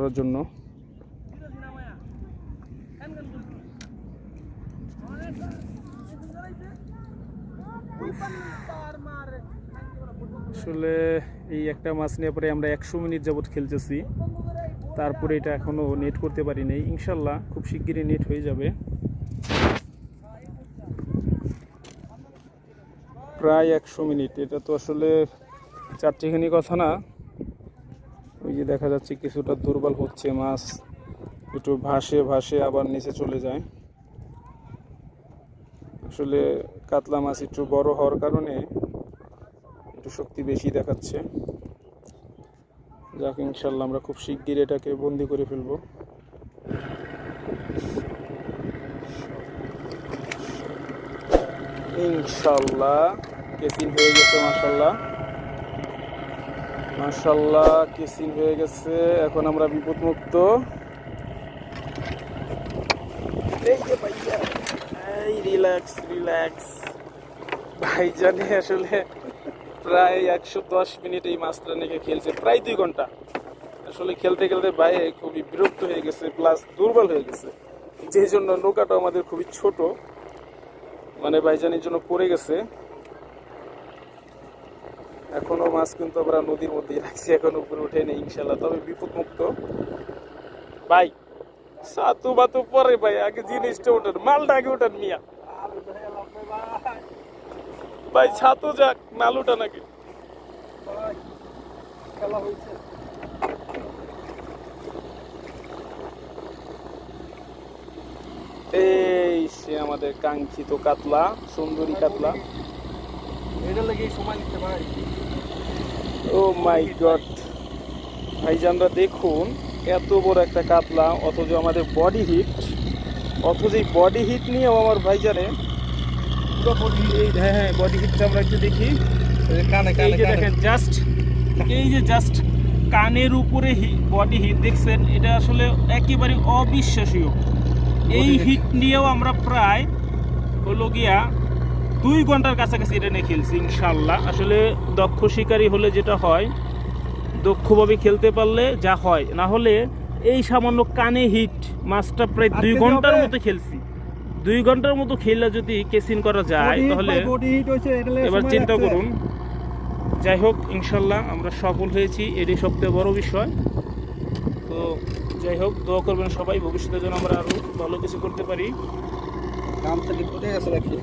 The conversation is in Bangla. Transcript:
করার জন্য। আসলে এই একটা মাছ নিয়ে পরে আমরা 100 মিনিট যাবত খেলতেছি, তারপরে এটা এখনো নেট করতে পারি নাই। ইনশাল্লাহ খুব শিগগিরই নেট হয়ে যাবে। প্রায় 100 মিনিট, এটা তো আসলে চারটিখানি কথা না। ওই যে দেখা যাচ্ছে কিছুটা দুর্বল হচ্ছে মাছ, একটু ভাসে ভাসে আবার নিচে চলে যায়। আসলে কাতলা মাছ একটু বড় হওয়ার কারণে একটু শক্তি বেশি দেখাচ্ছে। যাক, ইনশাল্লাহ আমরা খুব শিগগির এটাকে বন্দি করে ফেলবো। ইনশাল্লাহ কেসিন হয়ে গেছে, মাশাল্লাহ মাশাল্লাহ কেসিন হয়ে গেছে। এখন আমরা বিপদমুক্ত। এই যে ভাইয়া, এই রিল্যাক্স রিল্যাক্স ভাইজানে আসলে প্রায় 110 মিনিট এই মাছটা নিয়ে খেলছে, প্রায় 2 ঘন্টা। আসলে খেলতে খেলতে ভাই খুবই বিরক্ত হয়ে গেছে, প্লাস দুর্বল হয়ে গেছে, যে জন্য নৌকাটা আমাদের খুবই ছোট, মানে ভাইজানের জন্য পড়ে গেছে। এখনো মাছ কিন্তু আমরা নদীর মধ্যেই রাখছি, এখন উপরে উঠে নেই ইনশাল্লাহ, তবে বিপদ মুক্ত। ভাই সাতু বাতু পরে ভাই, আগে জিনিসটা ওঠান, মালটা আগে ওঠান মিয়া। ভাই ছাতু যাক, মাল ওঠান আগে। এই সে আমাদের কাঙ্ক্ষিত কাতলা, সুন্দরী কাতলা। এটা লাগি সময় নিতে ভাই। ও মাই গড ভাইজানরা দেখুন, এত বড় একটা কাতলা, অথচ আমাদের বডি হিট, অথচ এই বডি হিট নিয়েও আমার ভাইজানে হ্যাঁ বডি হিটটা আমরা একটু দেখি। এই যে দেখেন জাস্ট, এই যে জাস্ট কানের উপরে বডি হিট দেখছেন, এটা আসলে একেবারে অবিশ্বাসীয়। এই হিট নিয়েও আমরা প্রায় হলো গিয়া 2 ঘন্টার কাছাকাছি এটা নিয়ে খেলছি ইনশাল্লাহ। আসলে দক্ষ শিকারী হলে যেটা হয়, দক্ষভাবে খেলতে পারলে যা হয়, না হলে এই সামান্য কানে হিট মাছটা প্রায় 2 ঘন্টার মতো খেলছি। 2 ঘন্টার মতো খেললে যদি কেসিন করা যায় তাহলে এবার চিন্তা করুন। যাই হোক, ইনশাল্লাহ আমরা সফল হয়েছি, এটাই সবথেকে বড় বিষয়। তো যাই হোক, দোয়া করবেন সবাই, ভবিষ্যতে যেন আমরা আরও ভালো কিছু করতে পারি। কাম থেকে ফুটে গেছে নাকি?